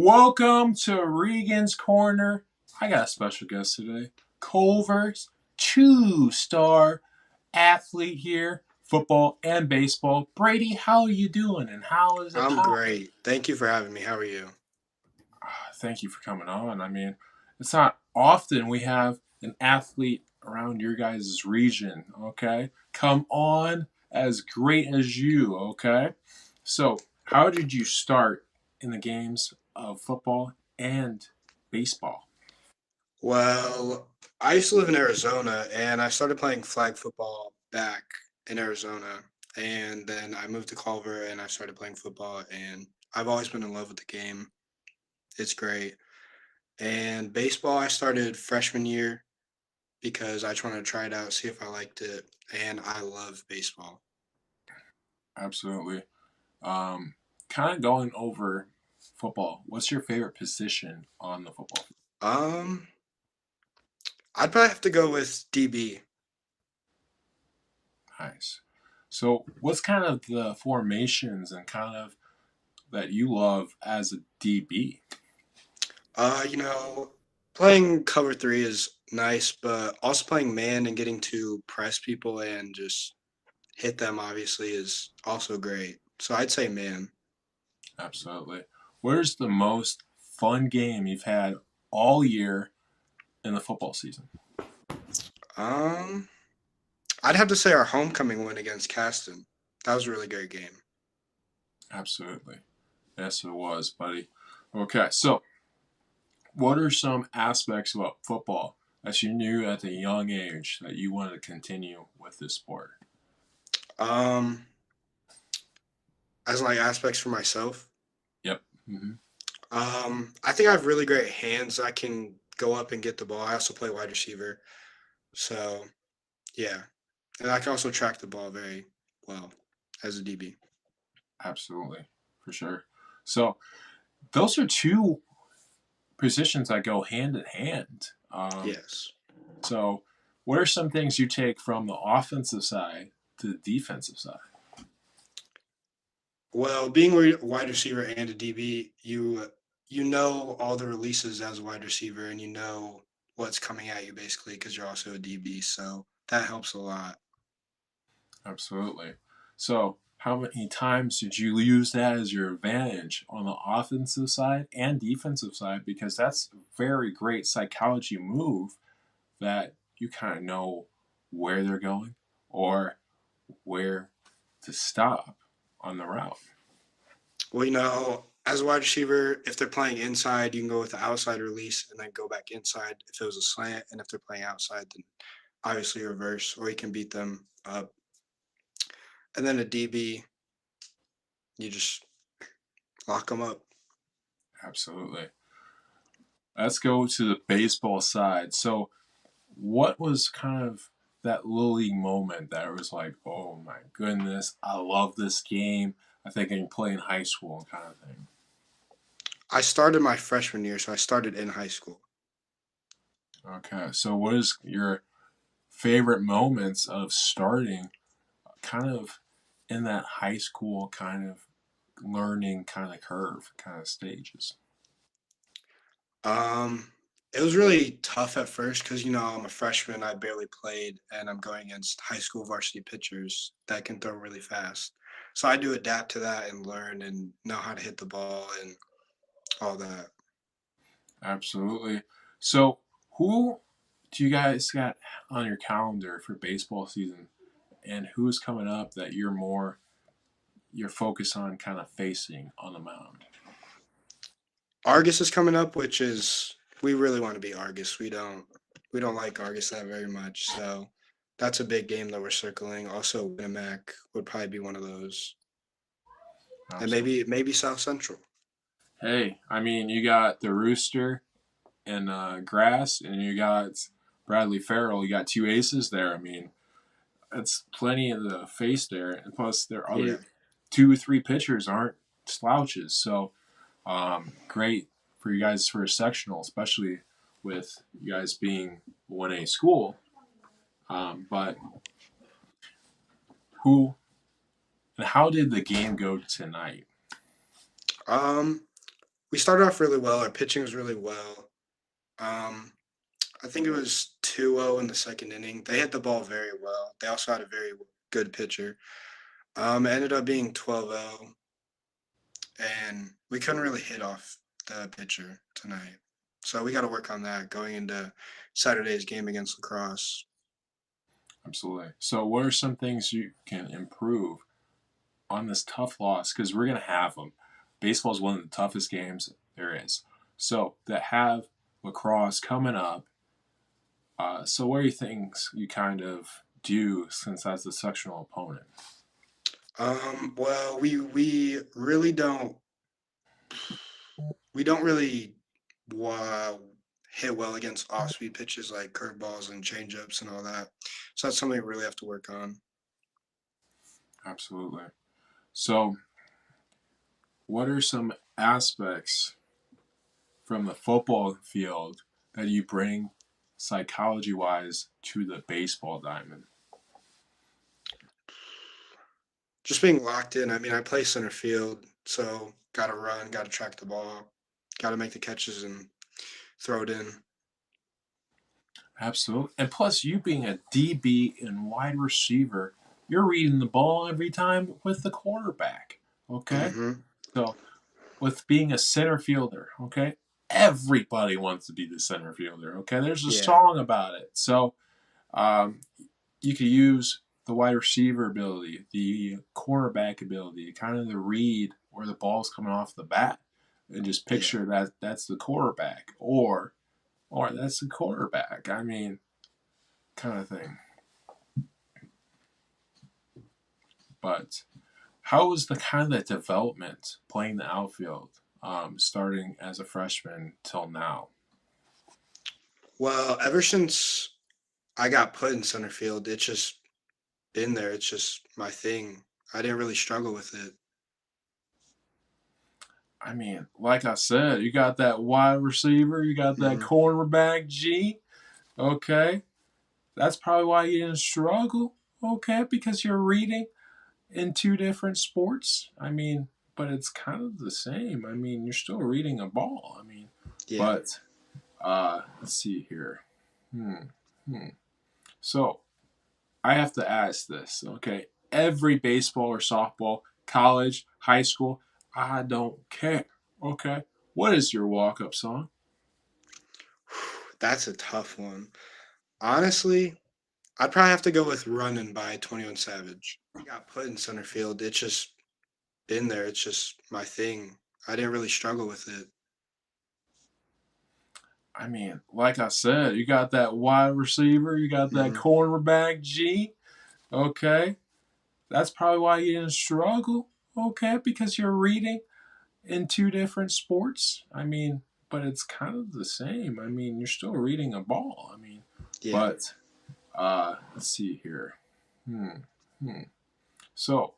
Welcome to Regan's Corner. I got a special guest today. Culver's two-star athlete here, football and baseball. Brady, how are you doing and how is it I'm popping? great. Thank you for having me. How are you? Thank you for coming on. It's not often we have an athlete around your guys' region, okay? Come on, as great as you, okay? So, how did you start in the games of football and baseball? Well, I used to live in Arizona and I started playing flag football back in Arizona. And then I moved to Culver and I started playing football and I've always been in love with the game. It's great. And baseball, I started freshman year because I just wanted to try it out, see if I liked it. And I love baseball. Absolutely. Kind of going over football. What's your favorite position on the football field? Um, I'd probably have to go with DB. Nice. So, what's kind of the formations and kind of that you love as a DB? Uh, you know, Playing cover three is nice, but also playing man and getting to press people and just hit them obviously is also great. So I'd say man. Absolutely. Where's the most fun game you've had all year in the football season? Um, I'd have to say our homecoming win against Caston. That was a really great game. Absolutely. Yes, it was, buddy. Okay, so what are some aspects about football that you knew at a young age that you wanted to continue with this sport? Um, as like aspects for myself, Yep. Hmm. I think I have really great hands. I can go up and get the ball. I also play wide receiver, so yeah, and I can also track the ball very well as a DB. Absolutely. For sure. So those are two positions that go hand in hand. Yes. So, what are some things you take from the offensive side to the defensive side? Well, being a wide receiver and a DB, you know all the releases as a wide receiver, and you know what's coming at you basically because you're also a DB. So that helps a lot. Absolutely. So, how many times did you use that as your advantage on the offensive side and defensive side? Because that's a very great psychology move that you kind of know where they're going or where to stop on the route. Well, as a wide receiver, if they're playing inside, you can go with the outside release and then go back inside if it was a slant, and if they're playing outside, then obviously reverse, or you can beat them up. And then a DB, you just lock them up. Absolutely. Let's go to the baseball side. So, what was kind of that little league moment that was like, oh my goodness, I love this game. I think I can play in high school kind of thing. I started my freshman year, so I started in high school. Okay, so what is your favorite moments of starting kind of in that high school kind of learning kind of curve kind of stages? Um, it was really tough at first because I'm a freshman, I barely played, and I'm going against high school varsity pitchers that can throw really fast. So I do adapt to that and learn and know how to hit the ball and all that. Absolutely. So, who do you guys got on your calendar for baseball season, and who's coming up that you're focused on kind of facing on the mound? Argus is coming up, which is we really want to be Argus. We don't like Argus that very much, so that's a big game that we're circling. Also, Winamac would probably be one of those, and Absolutely. maybe South Central. Hey, you got the Rooster and Grass, and you got Bradley Farrell. You got two aces there. That's plenty of the face there, and plus their Yeah. other two or three pitchers aren't slouches. So great for you guys for a sectional, especially with you guys being 1A school. But who and how did the game go tonight? Um, we started off really well. Our pitching was really well. Um, I think it was 2-0 in the second inning. They hit the ball very well. They also had a very good pitcher. It ended up being 12-0, and we couldn't really hit off the pitcher tonight. So we got to work on that going into Saturday's game against Lacrosse. Absolutely. So, what are some things you can improve on this tough loss? Because we're going to have them. Baseball is one of the toughest games there is. So, that have lacrosse coming up. So, what are you things you kind of do since that's a sectional opponent? Well, we don't really uh, hit well against off-speed pitches like curveballs and changeups and all that. So that's something we really have to work on. Absolutely. So, what are some aspects from the football field that you bring psychology wise to the baseball diamond? Just being locked in. I mean, I play center field, so got to run, got to track the ball, got to make the catches and throw it in. Absolutely. And plus, you being a DB and wide receiver, you're reading the ball every time with the quarterback. Okay? Mm-hmm. So, with being a center fielder, okay, everybody wants to be the center fielder. Okay? There's a Yeah, song about it. So, um, you could use the wide receiver ability, the cornerback ability, kind of the read where the ball's coming off the bat, and just yeah, picture that that's the quarterback, or that's the quarterback. I mean, kind of thing. But how was the kind of development playing the outfield, starting as a freshman till now? Well, ever since I got put in center field, it's just been there. It's just my thing. I didn't really struggle with it. I mean, like I said, you got that wide receiver, you got that Mm-hmm. cornerback G. Okay, that's probably why you didn't struggle. Okay, because you're reading in two different sports. I mean, but it's kind of the same. I mean, you're still reading a ball. I mean, Yeah. but let's see here. Hmm. Hmm. So I have to ask this, okay? Every baseball or softball, college, high school, I don't care. Okay. What is your walk up song? That's a tough one. Honestly, I'd probably have to go with "Running" by 21 Savage. I got put in center field. It's just been there. It's just my thing. I didn't really struggle with it. I mean, like I said, you got that wide receiver, you got that Mm-hmm. cornerback G. Okay. That's probably why you didn't struggle. Okay. Because you're reading in two different sports. I mean, but it's kind of the same. I mean, you're still reading a ball. I mean, Yeah. but let's see here. Hmm. Hmm. So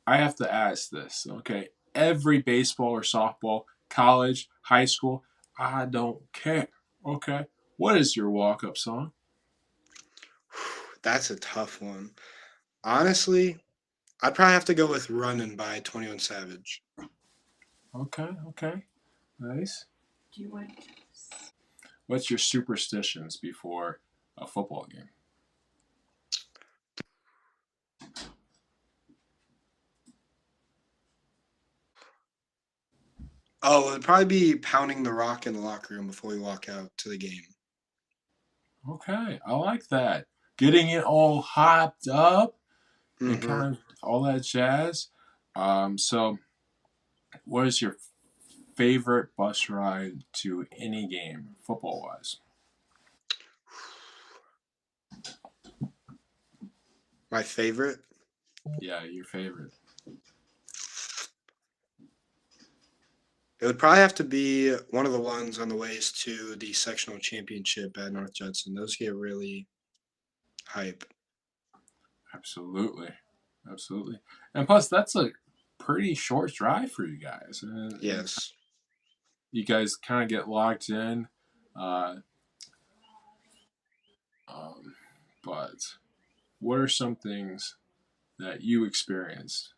I have to ask this, okay? Every baseball or softball, college, high school, I don't care. Okay. What is your walk up song? That's a tough one. Honestly, I'd probably have to go with "Running" by 21 Savage. Okay, okay. Nice. What's your superstitions before a football game? Oh, it'd probably be pounding the rock in the locker room before we walk out to the game. Okay, I like that. Getting it all hopped up and Mm-hmm. kind of all that jazz. So, what is your favorite bus ride to any game, football wise? My favorite? Yeah, your favorite. It would probably have to be one of the ones on the ways to the sectional championship at North Judson. Those get really hype. Absolutely, absolutely. And plus, that's a pretty short drive for you guys, and Yes. you guys kind of get locked in. Uh, um, but what are some things that you experienced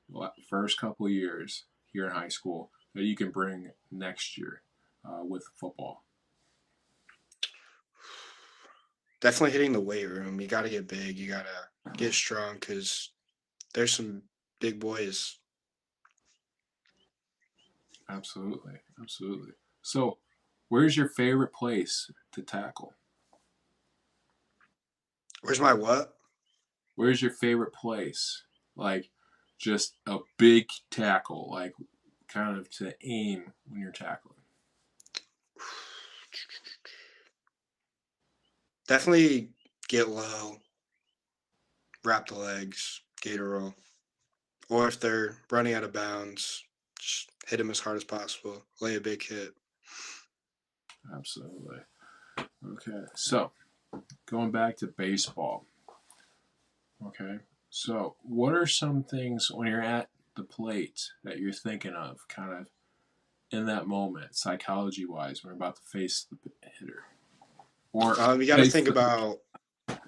first couple of years here in high school that you can bring next year with football? Definitely hitting the weight room. You got to get big. You got to get strong because there's some big boys. Absolutely, absolutely. So, where's your favorite place to tackle? Where's my what? Where's your favorite place? Like, just a big tackle, like kind of to aim when you're tackling. Definitely get low, wrap the legs, gator roll. Or if they're running out of bounds, just hit them as hard as possible. Lay a big hit. Absolutely. Okay, so going back to baseball. Okay, so what are some things when you're at the plate that you're thinking of, kind of in that moment, psychology wise, when you're about to face the hitter or You got to face think the about,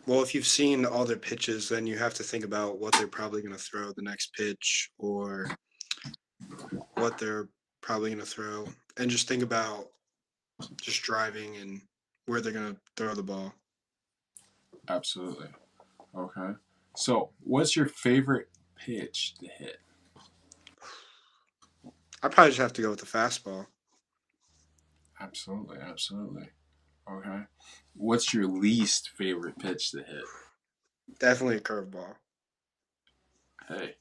well, if you've seen all their pitches, then you have to think about what they're probably going to throw the next pitch or what they're probably going to throw. And just think about just driving and where they're going to throw the ball. Absolutely. Okay. So, what's your favorite pitch to hit? I probably just have to go with the fastball. Absolutely, absolutely. Okay. What's your least favorite pitch to hit? Definitely a curveball. Hey,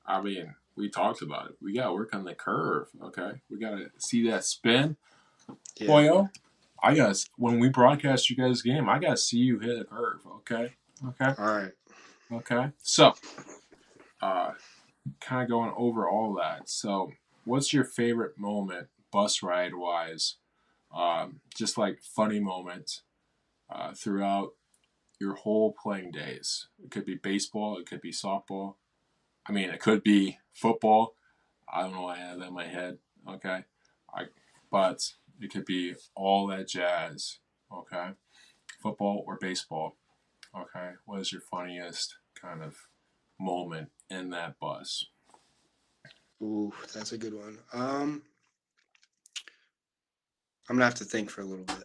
I mean, we talked about it. We got to work on the curve. Okay. We got to see that spin. Yeah. Boyo, I got when we broadcast you guys' game, I got to see you hit a curve. Okay. Okay. All right. Okay. So, uh, kind of going over all that. So, what's your favorite moment, bus ride wise? Just like funny moments throughout your whole playing days. It could be baseball, it could be softball. I mean, it could be football. I don't know why I have that in my head. Okay, I, but it could be all that jazz. Okay, football or baseball. Okay, what is your funniest kind of moment in that bus? Ooh, that's a good one. I'm gonna have to think for a little bit.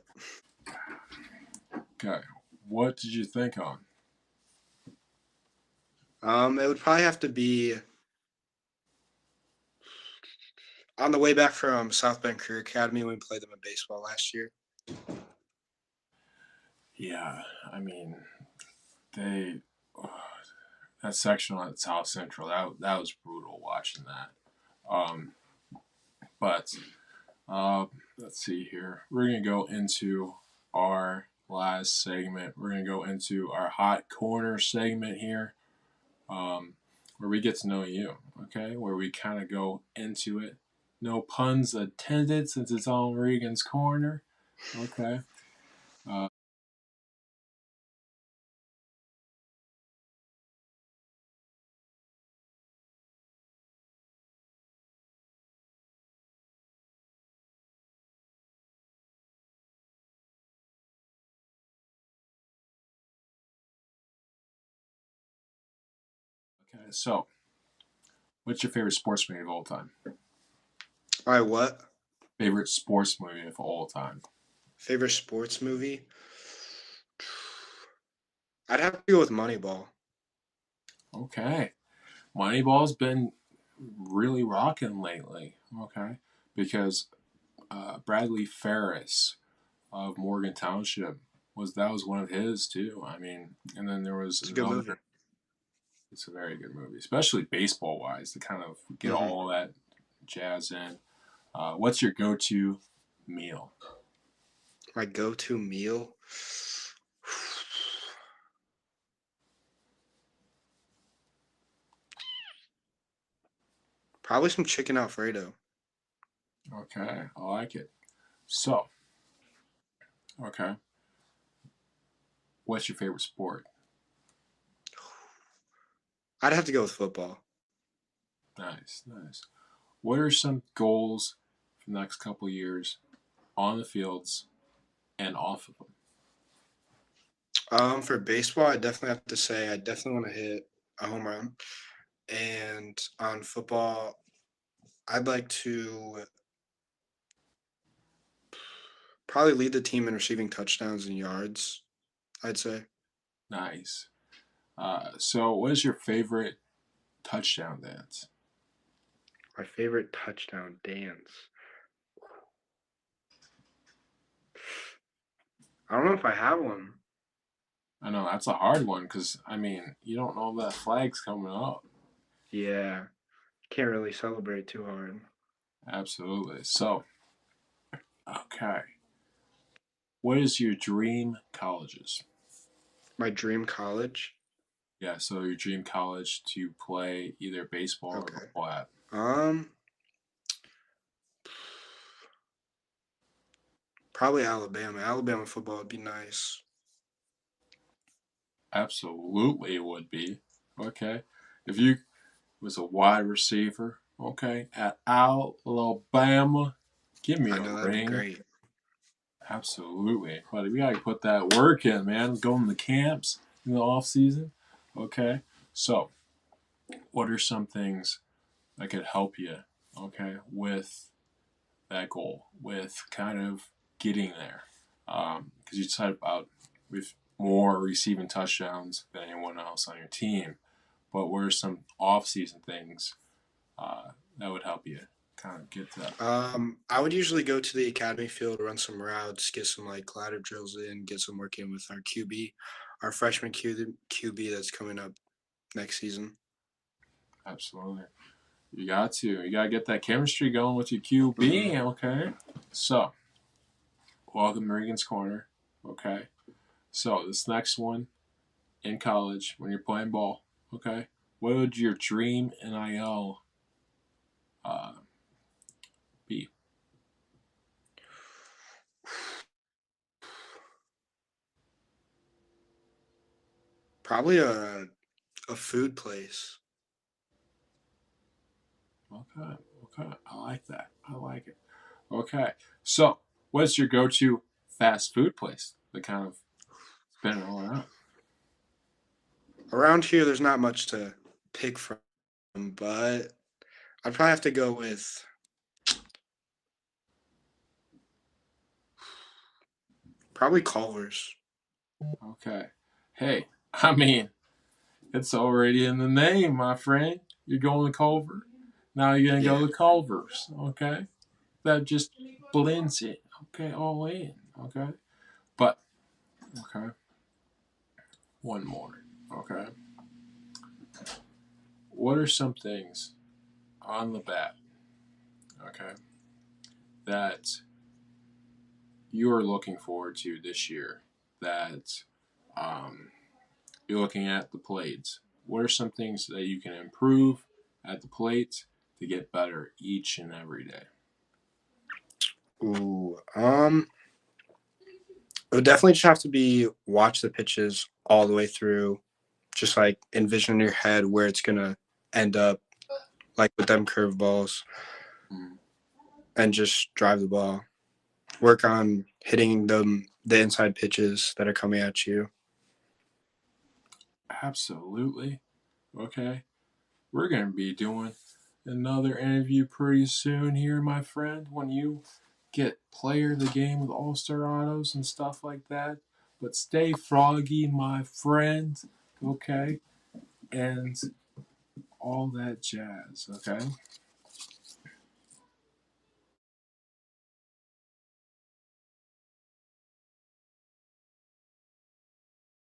Okay, what did you think on? It would probably have to be on the way back from South Bend Career Academy when we played them in baseball last year. Yeah, I mean, they that section on South Central that was brutal watching that. Um, but uh, let's see here. We're gonna go into our last segment. We're gonna go into our hot corner segment here, where we get to know you. Okay, where we kind of go into it. No puns intended, since it's on Regan's corner. Okay. Uh, okay. So, what's your favorite sports movie of all time? All right, what? Favorite sports movie of all time? Favorite sports movie? I'd have to go with Moneyball. Okay. Moneyball's been really rocking lately. Okay. Because Bradley Ferris of Morgan Township that was one of his too. I mean, and then there was It's a good movie. another. It's a very good movie, especially baseball wise, to kind of get Hmm. all that jazz in. What's your go-to meal? My go-to meal? Probably some chicken Alfredo. Okay, I like it. So, okay, what's your favorite sport? I'd have to go with football. Nice, nice. What are some goals for the next couple years on the fields and off of them? For baseball, I definitely have to say I definitely want to hit a home run. And on football, I'd like to. Probably lead the team in receiving touchdowns and yards, I'd say. Nice. So, what is your favorite touchdown dance? My favorite touchdown dance. I don't know if I have one. I know that's a hard one because I mean you don't know that flag's coming up. Yeah, can't really celebrate too hard. Absolutely. So, okay, what is your dream colleges? My dream college. Yeah, so your dream college to play either baseball or Okay. football at. Um, Probably Alabama. Alabama football would be nice. Absolutely, it would be. Okay, if you was a wide receiver, okay, at Alabama, give me I a know that'd be ring. great. Absolutely, buddy. We gotta put that work in, man. Going to camps in the off season. Okay, so what are some things that could help you? Okay, with that goal, with kind of getting there, because you said about with more receiving touchdowns than anyone else on your team. But what are some off-season things that would help you kind of get to that? I would usually go to the academy field, run some routes, get some like ladder drills in, get some work in with our QB, our freshman QB that's coming up next season. Absolutely. You got to. You got to get that chemistry going with your Hmm. QB. Okay. So, welcome to Regan's Corner. Okay. So, this next one in college, when you're playing ball, okay, what would your dream NIL uh, be? Probably a food place. Okay. Okay. I like that. I like it. Okay. So, what's your go to fast food place that kind of spin it all around? Around here, there's not much to pick from, but I'd probably have to go with probably Culver's. Okay. Hey, I mean, it's already in the name, my friend. You're going to Culver. Now you're going to Yeah. go to Culver's. Okay. That just blends it. Okay. All in. Okay. But, okay. One more. Okay. What are some things on the bat, okay, that you are looking forward to this year that um, you're looking at the plates? What are some things that you can improve at the plate to get better each and every day? Ooh. It would definitely just have to be watch the pitches all the way through. Just like envision in your head where it's gonna end up, like with them curveballs, Mm, and just drive the ball. Work on hitting the inside pitches that are coming at you. absolutely. Okay. We're going to be doing another interview pretty soon here, my friend, when you get player of the game with all star autos and stuff like that. But stay froggy, my friend. Okay. And all that jazz. Okay.